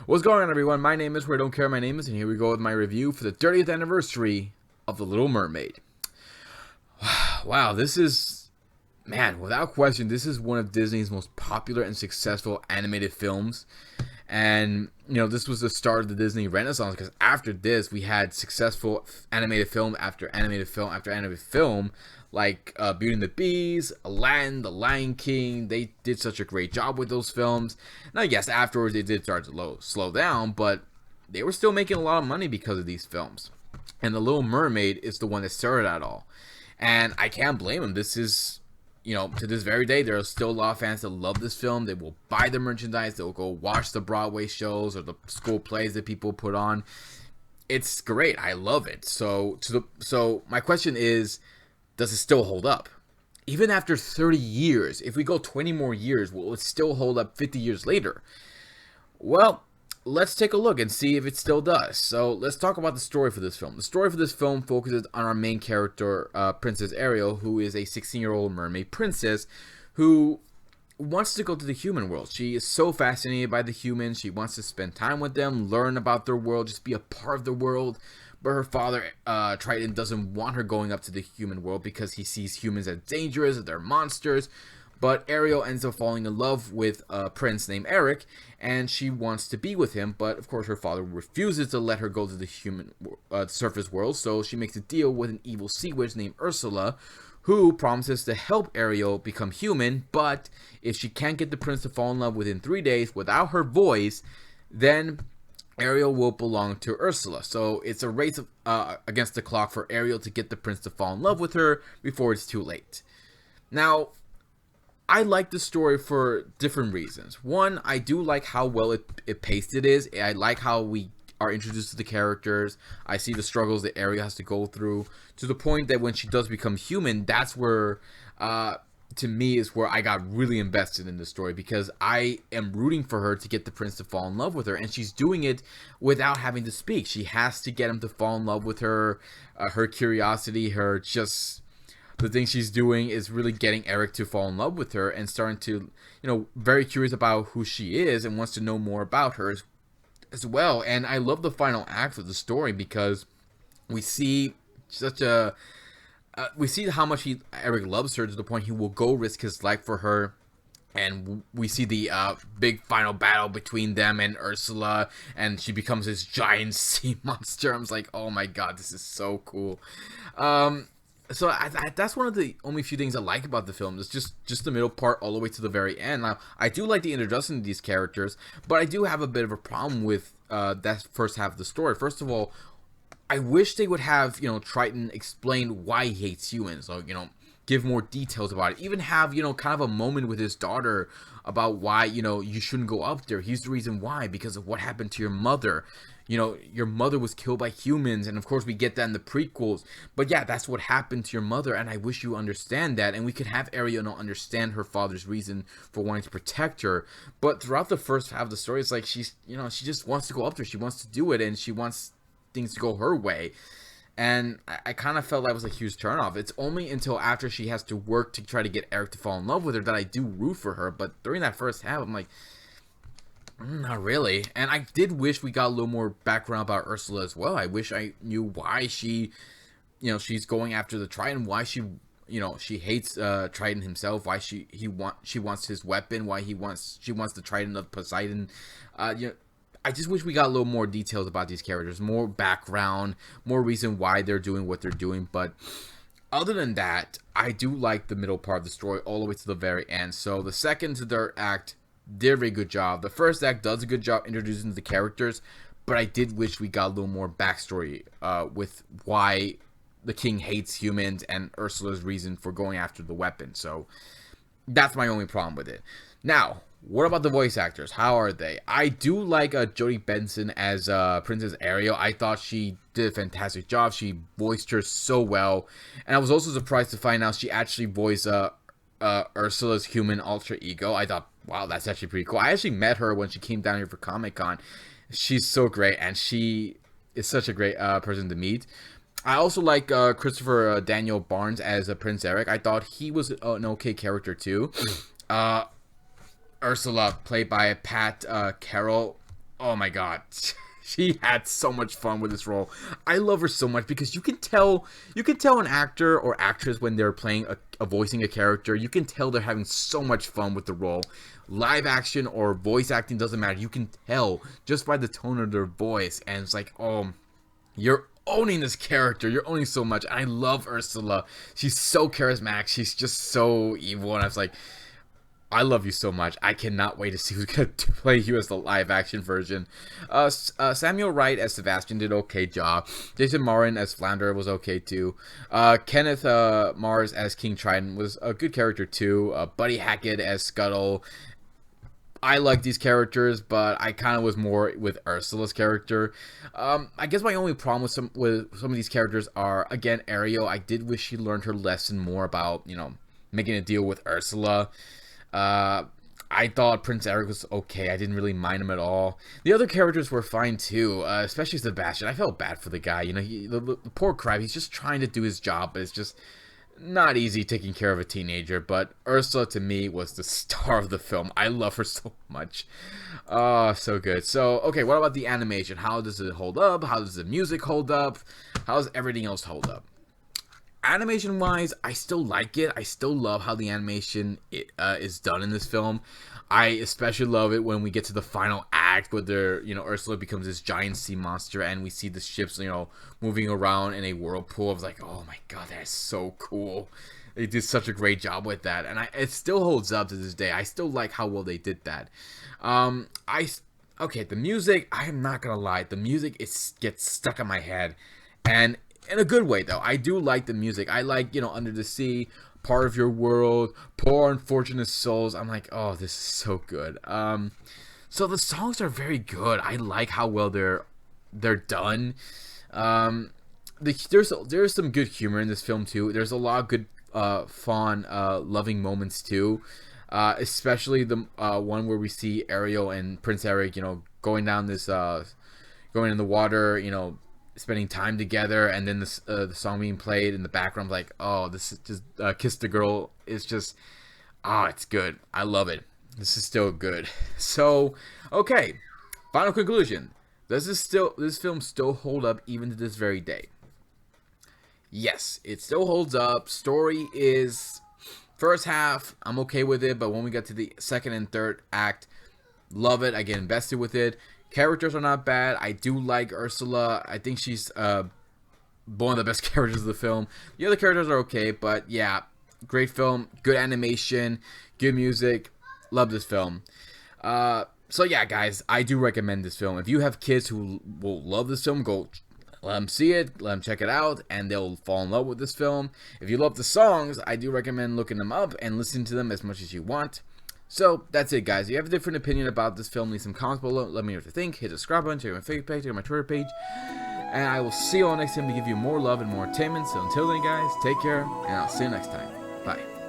What's going on, everyone? My name is Where I Don't Care My Name Is, and here we go with my review for the 30th anniversary of The Little Mermaid. Wow, this is, man, without question, this is one of Disney's most popular and successful animated films. And, this was the start of the Disney Renaissance, because after this, we had successful animated film after animated film after animated film, like Beauty and the Beast, Aladdin, The Lion King. They did such a great job with those films. Now, yes, afterwards they did start to slow down, but they were still making a lot of money because of these films. And The Little Mermaid is the one that started it all. And I can't blame them. This is, to this very day, there are still a lot of fans that love this film. They will buy the merchandise. They will go watch the Broadway shows or the school plays that people put on. It's great. I love it. So my question is, does it still hold up? Even after 30 years, if we go 20 more years, will it still hold up 50 years later? Well, let's take a look and see if it still does. So let's talk about the story for this film. The story for this film focuses on our main character, Princess Ariel, who is a 16-year-old mermaid princess who wants to go to the human world. She is so fascinated by the humans. She wants to spend time with them, learn about their world, just be a part of the world. But her father, Triton, doesn't want her going up to the human world because he sees humans as dangerous, as they're monsters. But Ariel ends up falling in love with a prince named Eric, and she wants to be with him. But of course, her father refuses to let her go to the human surface world, so she makes a deal with an evil sea witch named Ursula, who promises to help Ariel become human. But if she can't get the prince to fall in love within 3 days without her voice, then Ariel will belong to Ursula. So it's a race against the clock for Ariel to get the prince to fall in love with her before it's too late. Now, I like the story for different reasons. One, I do like how well it paced it is. I like how we are introduced to the characters. I see the struggles that Ariel has to go through, to the point that when she does become human, that's where, to me, is where I got really invested in the story, because I am rooting for her to get the prince to fall in love with her, and she's doing it without having to speak. She has to get him to fall in love with her. Her curiosity, the thing she's doing is really getting Eric to fall in love with her and starting to, very curious about who she is and wants to know more about her as well. And I love the final act of the story, because we see we see how much Eric loves her, to the point he will go risk his life for her. And we see the big final battle between them and Ursula, and she becomes this giant sea monster. I'm like, oh my god, this is so cool. So that's one of the only few things I like about the film. It's just the middle part all the way to the very end. Now, I do like the introduction of these characters, but I do have a bit of a problem with that first half of the story. First of all, I wish they would have, Triton explain why he hates humans. So, give more details about it. Even have, kind of a moment with his daughter about why, you shouldn't go up there. Here's the reason why, because of what happened to your mother. Your mother was killed by humans, and of course we get that in the prequels. But yeah, that's what happened to your mother, and I wish you understand that. And we could have Ariel understand her father's reason for wanting to protect her. But throughout the first half of the story, it's like she's, she just wants to go up there. She wants to do it, and she wants things to go her way. And I kind of felt that was a huge turnoff. It's only until after she has to work to try to get Eric to fall in love with her that I do root for her. But during that first half, I'm like, not really. And I did wish we got a little more background about Ursula as well. I wish I knew why she, she's going after the Triton, why she, she hates Triton himself, why she wants his weapon, why she wants the Triton of Poseidon. I just wish we got a little more details about these characters, more background, more reason why they're doing what they're doing. But other than that, I do like the middle part of the story all the way to the very end. So the second to third act did a very good job. The first act does a good job introducing the characters, but I did wish we got a little more backstory with why the king hates humans and Ursula's reason for going after the weapon. So that's my only problem with it. Now, what about the voice actors? How are they? I do like Jodie Benson as Princess Ariel. I thought she did a fantastic job. She voiced her so well. And I was also surprised to find out she actually voiced Ursula's human alter ego. I thought, wow, that's actually pretty cool. I actually met her when she came down here for Comic-Con. She's so great, and she is such a great person to meet. I also like Christopher Daniel Barnes as Prince Eric. I thought he was an okay character too. Ursula, played by Pat Carroll. oh my god. She had so much fun with this role. I love her so much because you can tell an actor or actress when they're playing a voicing a character, you can tell they're having so much fun with the role. Live action or voice acting doesn't matter. You can tell just by the tone of their voice, and it's like, oh, you're owning this character. You're owning so much. I love Ursula. She's so charismatic. She's just so evil, and I was like, I love you so much. I cannot wait to see who's going to play you as the live-action version. Samuel Wright as Sebastian did okay job. Jason Marin as Flounder was okay too. Kenneth Mars as King Triton was a good character too. Buddy Hackett as Scuttle. I like these characters, but I kind of was more with Ursula's character. I guess my only problem with some of these characters are, again, Ariel. I did wish she learned her lesson more about, making a deal with Ursula. I thought Prince Eric was okay. I didn't really mind him at all. The other characters were fine too, especially Sebastian. I felt bad for the guy. The poor crab. He's just trying to do his job, but it's just not easy taking care of a teenager. But Ursula, to me, was the star of the film. I love her so much. Oh, so good. So, okay, what about the animation? How does it hold up? How does the music hold up? How does everything else hold up? Animation wise, I still like it. I still love how the animation is done in this film. I especially love it when we get to the final act where Ursula becomes this giant sea monster and we see the ships, moving around in a whirlpool. I was like, oh my god, that is so cool. They did such a great job with that, and it still holds up to this day. I still like how well they did that. Okay, the music, I am not gonna lie, the music gets stuck in my head, and in a good way, though. I do like the music. I like, Under the Sea, Part of Your World, Poor Unfortunate Souls. I'm like, oh, this is so good. So the songs are very good. I like how well they're done. There's some good humor in this film too. There's a lot of good, fun, loving moments too. Especially the one where we see Ariel and Prince Eric, going down this, going in the water, spending time together, and then the song being played in the background. I'm like, oh, this is just Kiss the Girl. It's just, it's good. I love it. This is still good. So, okay, final conclusion. Does this film still hold up even to this very day? Yes, it still holds up. Story is, first half, I'm okay with it, but when we get to the second and third act, love it. I get invested with it. Characters are not bad. I do like Ursula. I think she's one of the best characters of the film. The other characters are okay, but yeah, great film, good animation, good music. Love this film. So yeah, guys, I do recommend this film. If you have kids who will love this film, go let them see it, let them check it out, and they'll fall in love with this film. If you love the songs, I do recommend looking them up and listening to them as much as you want. So, that's it, guys. If you have a different opinion about this film, leave some comments below. Let me know what you think. Hit the subscribe button, check my Facebook page, check my Twitter page. And I will see you all next time to give you more love and more entertainment. So, until then, guys, take care, and I'll see you next time. Bye.